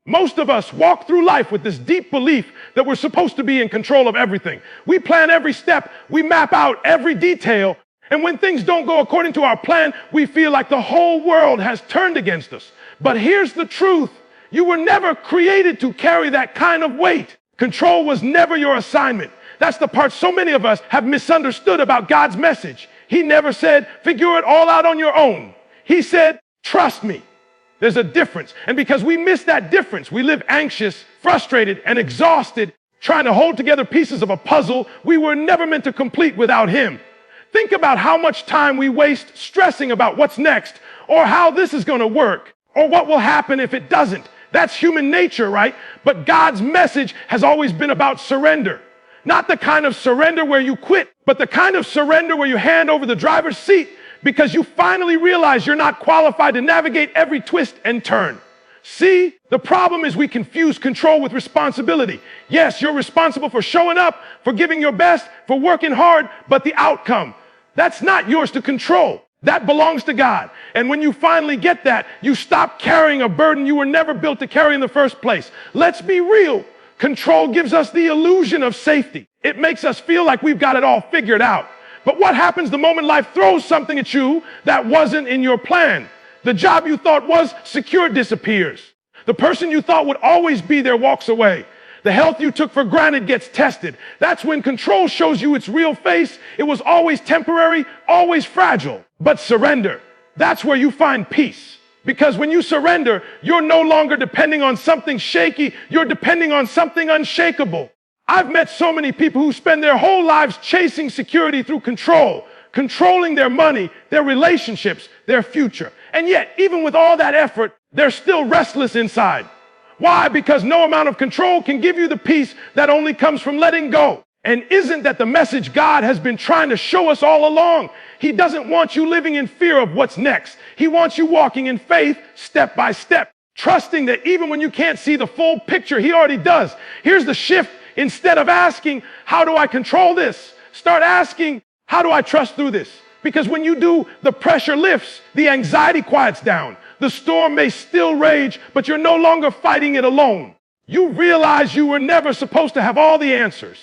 Most of us walk through life with this deep belief that we're supposed to be in control of everything. We plan every step, we map out every detail, and when things don't go according to our plan, we feel like the whole world has turned against us. But here's the truth. You were never created to carry that kind of weight. Control was never your assignment. That's the part so many of us have misunderstood about God's message. He never said, figure it all out on your own. He said, trust me. There's a difference. And because we miss that difference, we live anxious, frustrated, and exhausted, trying to hold together pieces of a puzzle we were never meant to complete without Him. Think about how much time we waste stressing about what's next, or how this is going to work, or what will happen if it doesn't. That's human nature, right? But God's message has always been about surrender. Not the kind of surrender where you quit, but the kind of surrender where you hand over the driver's seat because you finally realize you're not qualified to navigate every twist and turn. See, the problem is we confuse control with responsibility. Yes, you're responsible for showing up, for giving your best, for working hard, but the outcome, that's not yours to control. That belongs to God. And when you finally get that, you stop carrying a burden you were never built to carry in the first place. Let's be real. Control gives us the illusion of safety. It makes us feel like we've got it all figured out. But what happens the moment life throws something at you that wasn't in your plan? The job you thought was secure disappears. The person you thought would always be there walks away. The health you took for granted gets tested. That's when control shows you its real face. It was always temporary, always fragile. But surrender, that's where you find peace. Because when you surrender, you're no longer depending on something shaky. You're depending on something unshakable. I've met so many people who spend their whole lives chasing security through control, controlling their money, their relationships, their future. And yet, even with all that effort, they're still restless inside. Why? Because no amount of control can give you the peace that only comes from letting go. And isn't that the message God has been trying to show us all along? He doesn't want you living in fear of what's next. He wants you walking in faith step by step, trusting that even when you can't see the full picture, He already does. Here's the shift. Instead of asking, how do I control this? Start asking, how do I trust through this? Because when you do, the pressure lifts, the anxiety quiets down. The storm may still rage, but you're no longer fighting it alone. You realize you were never supposed to have all the answers.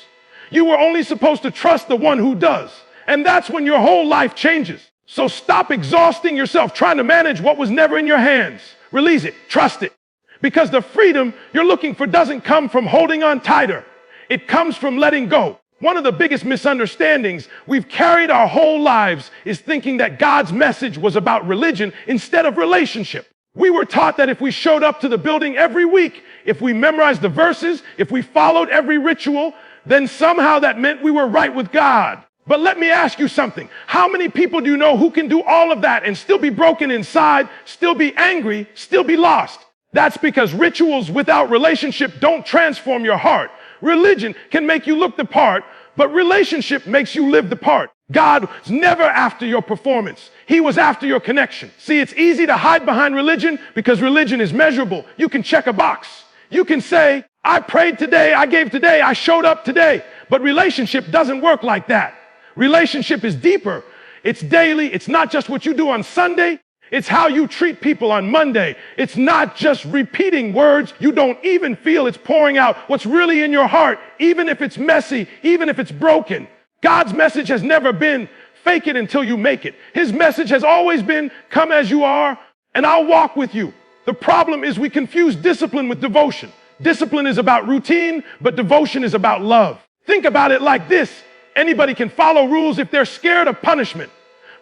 You were only supposed to trust the one who does. And that's when your whole life changes. So stop exhausting yourself trying to manage what was never in your hands. Release it. Trust it. Because the freedom you're looking for doesn't come from holding on tighter. It comes from letting go. One of the biggest misunderstandings we've carried our whole lives is thinking that God's message was about religion instead of relationship. We were taught that if we showed up to the building every week, if we memorized the verses, if we followed every ritual, then somehow that meant we were right with God. But let me ask you something. How many people do you know who can do all of that and still be broken inside, still be angry, still be lost? That's because rituals without relationship don't transform your heart. Religion can make you look the part, but relationship makes you live the part. God was never after your performance. He was after your connection. See, it's easy to hide behind religion because religion is measurable. You can check a box. You can say, I prayed today, I gave today, I showed up today. But relationship doesn't work like that. Relationship is deeper. It's daily. It's not just what you do on Sunday. It's how you treat people on Monday. It's not just repeating words you don't even feel. It's pouring out what's really in your heart, even if it's messy, even if it's broken. God's message has never been fake it until you make it. His message has always been come as you are and I'll walk with you. The problem is we confuse discipline with devotion. Discipline is about routine, but devotion is about love. Think about it like this. Anybody can follow rules if they're scared of punishment.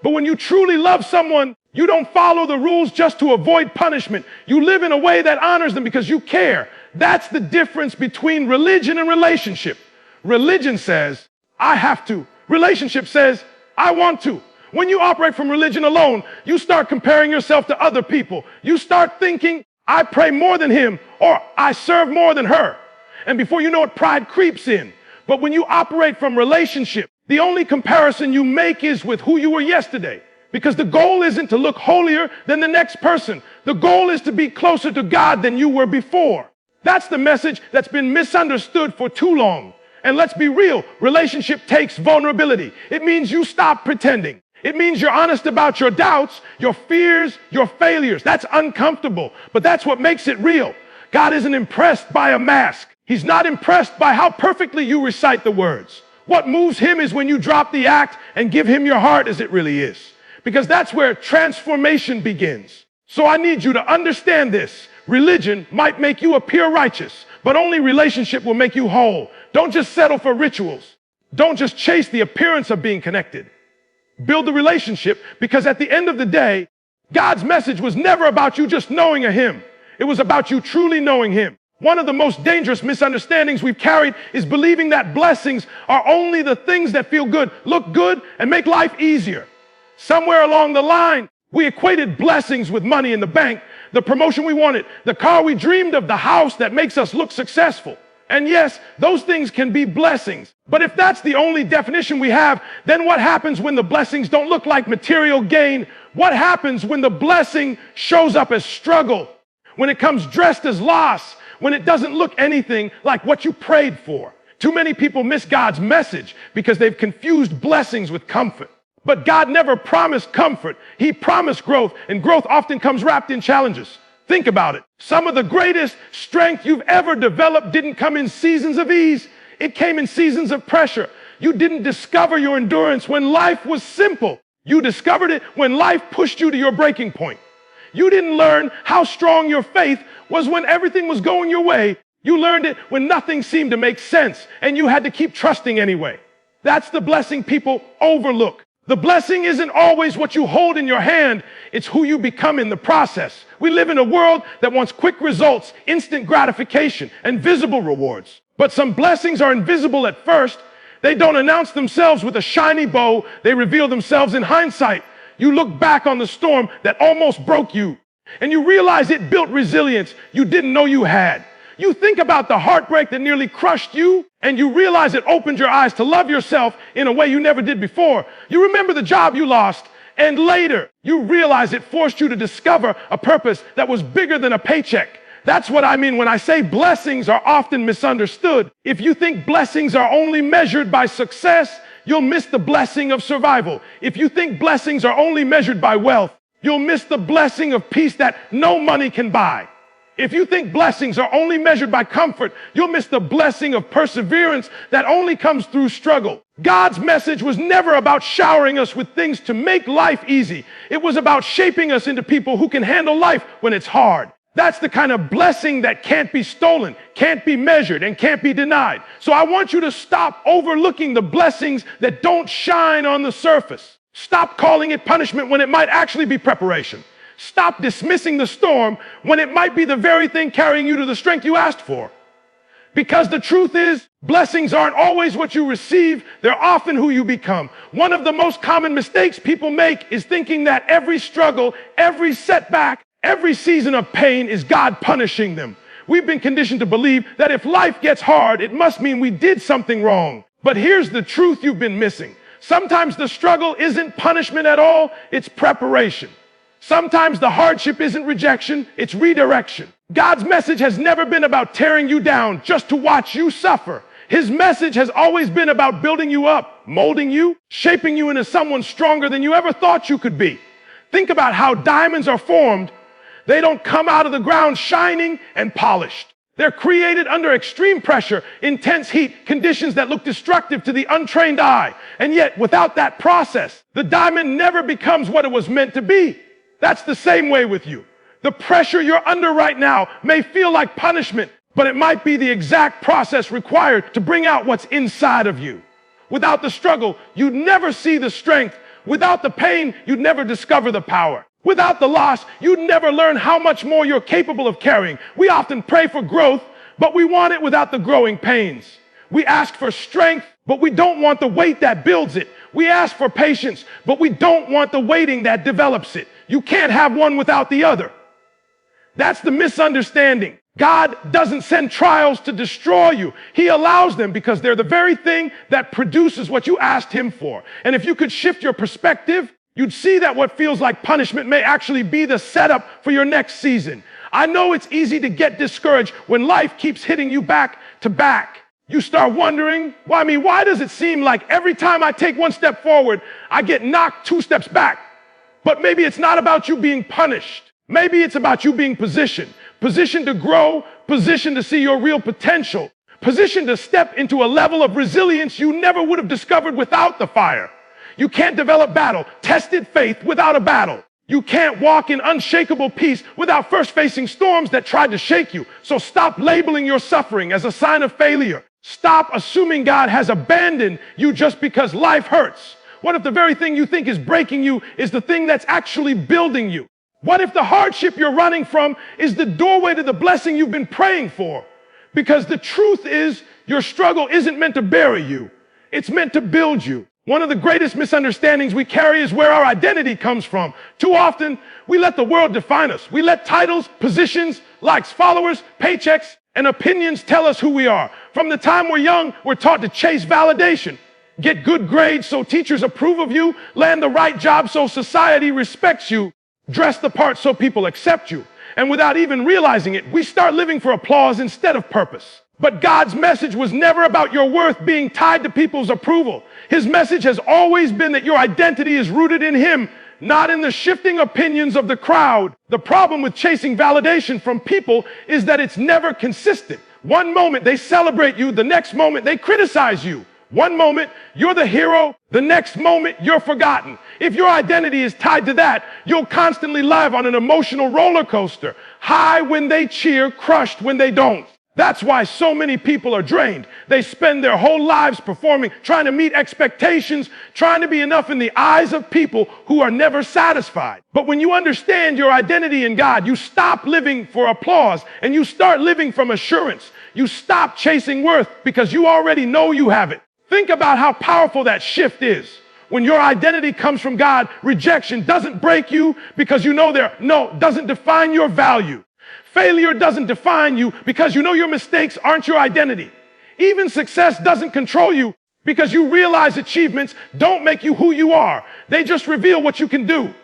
But when you truly love someone, you don't follow the rules just to avoid punishment. You live in a way that honors them because you care. That's the difference between religion and relationship. Religion says, I have to. Relationship says, I want to. When you operate from religion alone, you start comparing yourself to other people. You start thinking, I pray more than him, or I serve more than her. And before you know it, pride creeps in. But when you operate from relationship, the only comparison you make is with who you were yesterday. Because the goal isn't to look holier than the next person. The goal is to be closer to God than you were before. That's the message that's been misunderstood for too long. And let's be real, relationship takes vulnerability. It means you stop pretending. It means you're honest about your doubts, your fears, your failures. That's uncomfortable, but that's what makes it real. God isn't impressed by a mask. He's not impressed by how perfectly you recite the words. What moves him is when you drop the act and give him your heart as it really is, because that's where transformation begins. So I need you to understand this. Religion might make you appear righteous, but only relationship will make you whole. Don't just settle for rituals. Don't just chase the appearance of being connected. Build the relationship, because at the end of the day, God's message was never about you just knowing a hymn. It was about you truly knowing him. One of the most dangerous misunderstandings we've carried is believing that blessings are only the things that feel good, look good, and make life easier. Somewhere along the line, we equated blessings with money in the bank, the promotion we wanted, the car we dreamed of, the house that makes us look successful. And yes, those things can be blessings. But if that's the only definition we have, then what happens when the blessings don't look like material gain? What happens when the blessing shows up as struggle? When it comes dressed as loss? When it doesn't look anything like what you prayed for? Too many people miss God's message because they've confused blessings with comfort. But God never promised comfort. He promised growth, and growth often comes wrapped in challenges. Think about it. Some of the greatest strength you've ever developed didn't come in seasons of ease. It came in seasons of pressure. You didn't discover your endurance when life was simple. You discovered it when life pushed you to your breaking point. You didn't learn how strong your faith was when everything was going your way. You learned it when nothing seemed to make sense, and you had to keep trusting anyway. That's the blessing people overlook. The blessing isn't always what you hold in your hand. It's who you become in the process. We live in a world that wants quick results, instant gratification, and visible rewards. But some blessings are invisible at first. They don't announce themselves with a shiny bow. They reveal themselves in hindsight. You look back on the storm that almost broke you, and you realize it built resilience you didn't know you had. You think about the heartbreak that nearly crushed you, and you realize it opened your eyes to love yourself in a way you never did before. You remember the job you lost, and later you realize it forced you to discover a purpose that was bigger than a paycheck. That's what I mean when I say blessings are often misunderstood. If you think blessings are only measured by success, you'll miss the blessing of survival. If you think blessings are only measured by wealth, you'll miss the blessing of peace that no money can buy. If you think blessings are only measured by comfort, you'll miss the blessing of perseverance that only comes through struggle. God's message was never about showering us with things to make life easy. It was about shaping us into people who can handle life when it's hard. That's the kind of blessing that can't be stolen, can't be measured, and can't be denied. So I want you to stop overlooking the blessings that don't shine on the surface. Stop calling it punishment when it might actually be preparation. Stop dismissing the storm when it might be the very thing carrying you to the strength you asked for. Because the truth is, blessings aren't always what you receive, they're often who you become. One of the most common mistakes people make is thinking that every struggle, every setback, every season of pain is God punishing them. We've been conditioned to believe that if life gets hard, it must mean we did something wrong. But here's the truth you've been missing. Sometimes the struggle isn't punishment at all, it's preparation. Sometimes the hardship isn't rejection, it's redirection. God's message has never been about tearing you down just to watch you suffer. His message has always been about building you up, molding you, shaping you into someone stronger than you ever thought you could be. Think about how diamonds are formed. They don't come out of the ground shining and polished. They're created under extreme pressure, intense heat, conditions that look destructive to the untrained eye. And yet, without that process, the diamond never becomes what it was meant to be. That's the same way with you. The pressure you're under right now may feel like punishment, but it might be the exact process required to bring out what's inside of you. Without the struggle, you'd never see the strength. Without the pain, you'd never discover the power. Without the loss, you'd never learn how much more you're capable of carrying. We often pray for growth, but we want it without the growing pains. We ask for strength, but we don't want the weight that builds it. We ask for patience, but we don't want the waiting that develops it. You can't have one without the other. That's the misunderstanding. God doesn't send trials to destroy you. He allows them because they're the very thing that produces what you asked him for. And if you could shift your perspective, you'd see that what feels like punishment may actually be the setup for your next season. I know it's easy to get discouraged when life keeps hitting you back to back. You start wondering, why does it seem like every time I take one step forward, I get knocked 2 steps back? But maybe it's not about you being punished. Maybe it's about you being positioned to grow, positioned to see your real potential, positioned to step into a level of resilience you never would have discovered without the fire. You can't develop tested faith without a battle. You can't walk in unshakable peace without first facing storms that tried to shake you. So stop labeling your suffering as a sign of failure. Stop assuming God has abandoned you just because life hurts. What if the very thing you think is breaking you is the thing that's actually building you? What if the hardship you're running from is the doorway to the blessing you've been praying for? Because the truth is, your struggle isn't meant to bury you. It's meant to build you. One of the greatest misunderstandings we carry is where our identity comes from. Too often, we let the world define us. We let titles, positions, likes, followers, paychecks, and opinions tell us who we are. From the time we're young, we're taught to chase validation. Get good grades so teachers approve of you. Land the right job so society respects you. Dress the part so people accept you. And without even realizing it, we start living for applause instead of purpose. But God's message was never about your worth being tied to people's approval. His message has always been that your identity is rooted in Him, not in the shifting opinions of the crowd. The problem with chasing validation from people is that it's never consistent. One moment they celebrate you, the next moment they criticize you. One moment you're the hero, the next moment you're forgotten. If your identity is tied to that, you'll constantly live on an emotional roller coaster. High when they cheer, crushed when they don't. That's why so many people are drained. They spend their whole lives performing, trying to meet expectations, trying to be enough in the eyes of people who are never satisfied. But when you understand your identity in God, you stop living for applause and you start living from assurance. You stop chasing worth because you already know you have it. Think about how powerful that shift is. When your identity comes from God, rejection doesn't break you because you know doesn't define your value. Failure doesn't define you because you know your mistakes aren't your identity. Even success doesn't control you because you realize achievements don't make you who you are. They just reveal what you can do.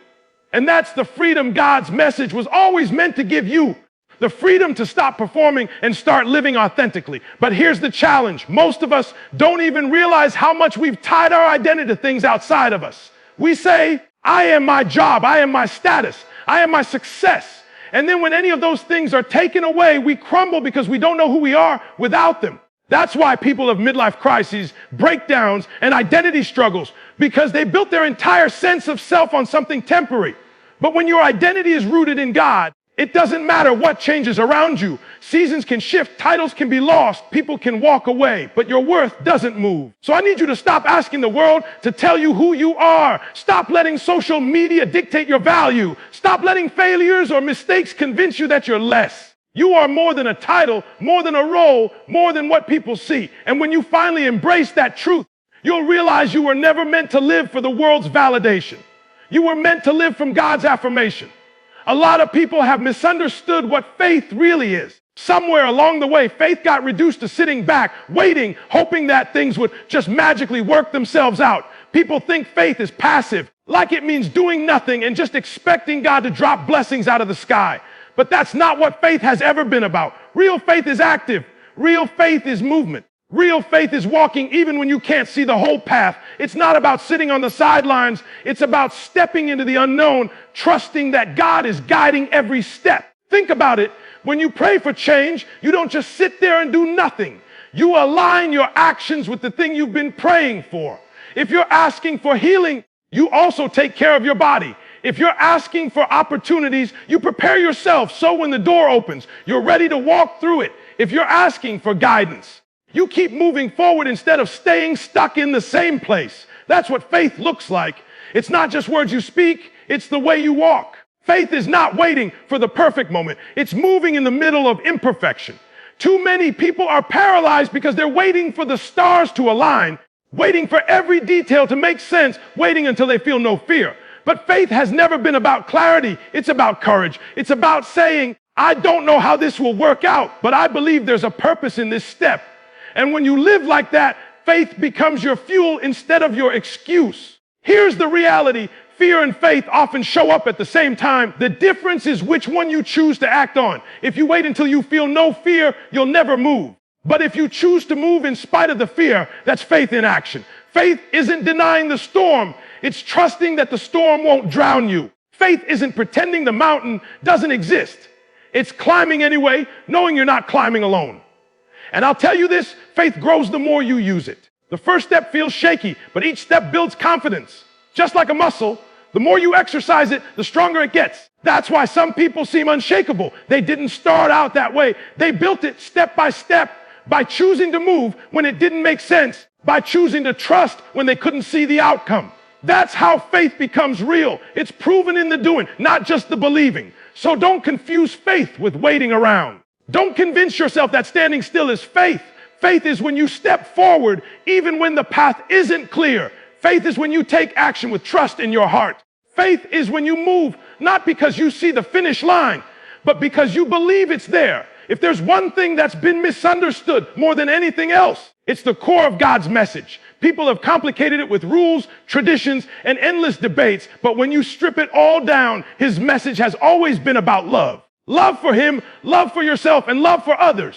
And that's the freedom God's message was always meant to give you. The freedom to stop performing and start living authentically. But here's the challenge. Most of us don't even realize how much we've tied our identity to things outside of us. We say, I am my job, I am my status, I am my success. And then when any of those things are taken away, we crumble because we don't know who we are without them. That's why people have midlife crises, breakdowns, and identity struggles, because they built their entire sense of self on something temporary. But when your identity is rooted in God, it doesn't matter what changes around you. Seasons can shift, titles can be lost, people can walk away, but your worth doesn't move. So I need you to stop asking the world to tell you who you are. Stop letting social media dictate your value. Stop letting failures or mistakes convince you that you're less. You are more than a title, more than a role, more than what people see. And when you finally embrace that truth, you'll realize you were never meant to live for the world's validation. You were meant to live from God's affirmation. A lot of people have misunderstood what faith really is. Somewhere along the way, faith got reduced to sitting back, waiting, hoping that things would just magically work themselves out. People think faith is passive, like it means doing nothing and just expecting God to drop blessings out of the sky. But that's not what faith has ever been about. Real faith is active. Real faith is movement. Real faith is walking even when you can't see the whole path. It's not about sitting on the sidelines. It's about stepping into the unknown, trusting that God is guiding every step. Think about it. When you pray for change, you don't just sit there and do nothing. You align your actions with the thing you've been praying for. If you're asking for healing, you also take care of your body. If you're asking for opportunities, you prepare yourself so when the door opens, you're ready to walk through it. If you're asking for guidance, you keep moving forward instead of staying stuck in the same place. That's what faith looks like. It's not just words you speak, it's the way you walk. Faith is not waiting for the perfect moment. It's moving in the middle of imperfection. Too many people are paralyzed because they're waiting for the stars to align, waiting for every detail to make sense, waiting until they feel no fear. But faith has never been about clarity. It's about courage. It's about saying, I don't know how this will work out, but I believe there's a purpose in this step. And when you live like that, faith becomes your fuel instead of your excuse. Here's the reality. Fear and faith often show up at the same time. The difference is which one you choose to act on. If you wait until you feel no fear, you'll never move. But if you choose to move in spite of the fear, that's faith in action. Faith isn't denying the storm. It's trusting that the storm won't drown you. Faith isn't pretending the mountain doesn't exist. It's climbing anyway, knowing you're not climbing alone. And I'll tell you this, faith grows the more you use it. The first step feels shaky, but each step builds confidence. Just like a muscle, the more you exercise it, the stronger it gets. That's why some people seem unshakable. They didn't start out that way. They built it step by step by choosing to move when it didn't make sense, by choosing to trust when they couldn't see the outcome. That's how faith becomes real. It's proven in the doing, not just the believing. So don't confuse faith with waiting around. Don't convince yourself that standing still is faith. Faith is when you step forward even when the path isn't clear. Faith is when you take action with trust in your heart. Faith is when you move, not because you see the finish line, but because you believe it's there. If there's one thing that's been misunderstood more than anything else, it's the core of God's message. People have complicated it with rules, traditions, and endless debates, but when you strip it all down, his message has always been about love. Love for him, love for yourself, and love for others.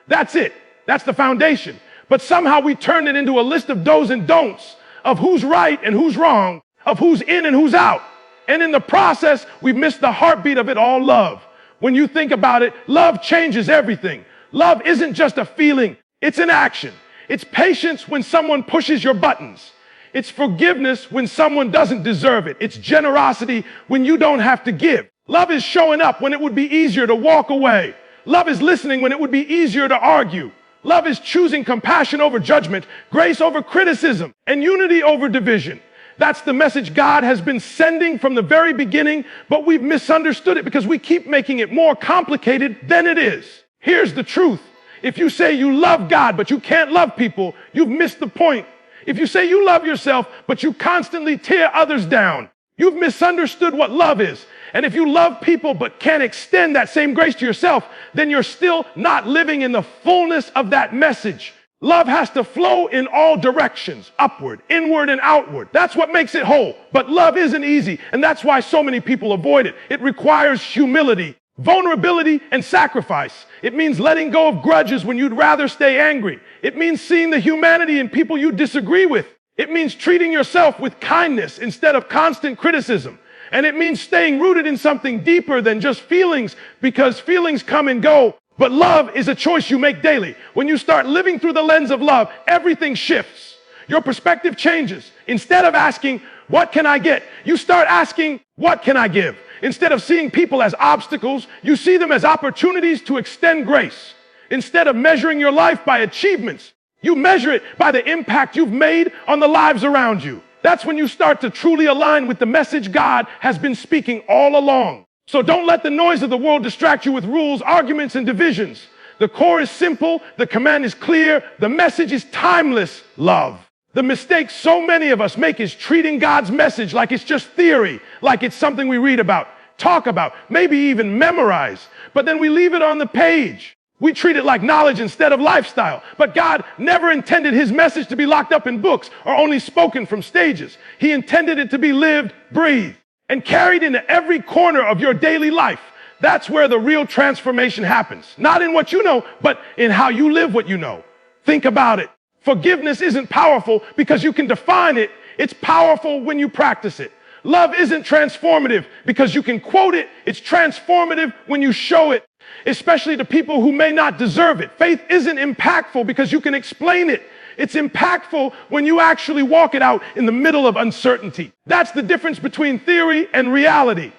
That's it. That's the foundation. But somehow we turn it into a list of do's and don'ts, of who's right and who's wrong, of who's in and who's out. And in the process, we've missed the heartbeat of it all, love. When you think about it, love changes everything. Love isn't just a feeling, it's an action. It's patience when someone pushes your buttons. It's forgiveness when someone doesn't deserve it. It's generosity when you don't have to give. Love is showing up when it would be easier to walk away. Love is listening when it would be easier to argue. Love is choosing compassion over judgment, grace over criticism, and unity over division. That's the message God has been sending from the very beginning, but we've misunderstood it because we keep making it more complicated than it is. Here's the truth. If you say you love God, but you can't love people, you've missed the point. If you say you love yourself, but you constantly tear others down, you've misunderstood what love is. And if you love people but can't extend that same grace to yourself, then you're still not living in the fullness of that message. Love has to flow in all directions, upward, inward, and outward. That's what makes it whole. But love isn't easy, and that's why so many people avoid it. It requires humility, vulnerability, and sacrifice. It means letting go of grudges when you'd rather stay angry. It means seeing the humanity in people you disagree with. It means treating yourself with kindness instead of constant criticism. And it means staying rooted in something deeper than just feelings, because feelings come and go. But love is a choice you make daily. When you start living through the lens of love, everything shifts. Your perspective changes. Instead of asking, what can I get? You start asking, what can I give? Instead of seeing people as obstacles, you see them as opportunities to extend grace. Instead of measuring your life by achievements, you measure it by the impact you've made on the lives around you. That's when you start to truly align with the message God has been speaking all along. So don't let the noise of the world distract you with rules, arguments, and divisions. The core is simple, the command is clear, the message is timeless: love. The mistake so many of us make is treating God's message like it's just theory, like it's something we read about, talk about, maybe even memorize, but then we leave it on the page. We treat it like knowledge instead of lifestyle. But God never intended his message to be locked up in books or only spoken from stages. He intended it to be lived, breathed, and carried into every corner of your daily life. That's where the real transformation happens. Not in what you know, but in how you live what you know. Think about it. Forgiveness isn't powerful because you can define it. It's powerful when you practice it. Love isn't transformative because you can quote it. It's transformative when you show it, especially to people who may not deserve it. Faith isn't impactful because you can explain it. It's impactful when you actually walk it out in the middle of uncertainty. That's the difference between theory and reality.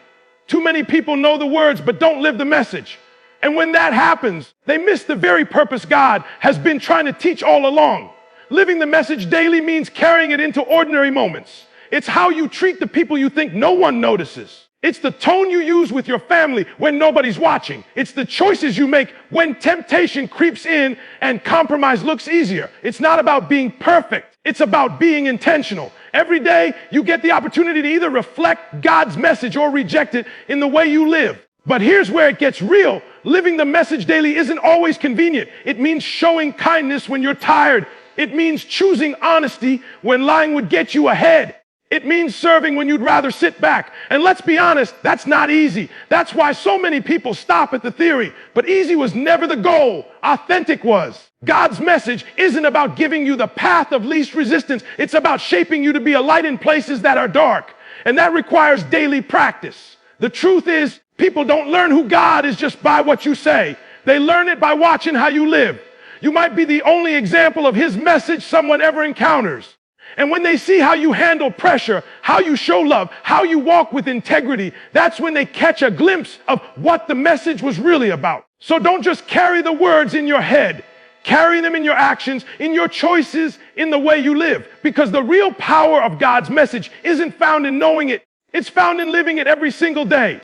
Too many people know the words but don't live the message. And when that happens, they miss the very purpose God has been trying to teach all along. Living the message daily means carrying it into ordinary moments. It's how you treat the people you think no one notices. It's the tone you use with your family when nobody's watching. It's the choices you make when temptation creeps in and compromise looks easier. It's not about being perfect. It's about being intentional. Every day you get the opportunity to either reflect God's message or reject it in the way you live. But here's where it gets real. Living the message daily isn't always convenient. It means showing kindness when you're tired. It means choosing honesty when lying would get you ahead. It means serving when you'd rather sit back. And let's be honest, that's not easy. That's why so many people stop at the theory. But easy was never the goal. Authentic was. God's message isn't about giving you the path of least resistance. It's about shaping you to be a light in places that are dark. And that requires daily practice. The truth is, People don't learn who God is just by what you say. They learn it by watching how you live. You might be the only example of his message someone ever encounters. And when they see how you handle pressure, how you show love, how you walk with integrity, that's when they catch a glimpse of what the message was really about. So don't just carry the words in your head. Carry them in your actions, in your choices, in the way you live. Because the real power of God's message isn't found in knowing it. It's found in living it every single day.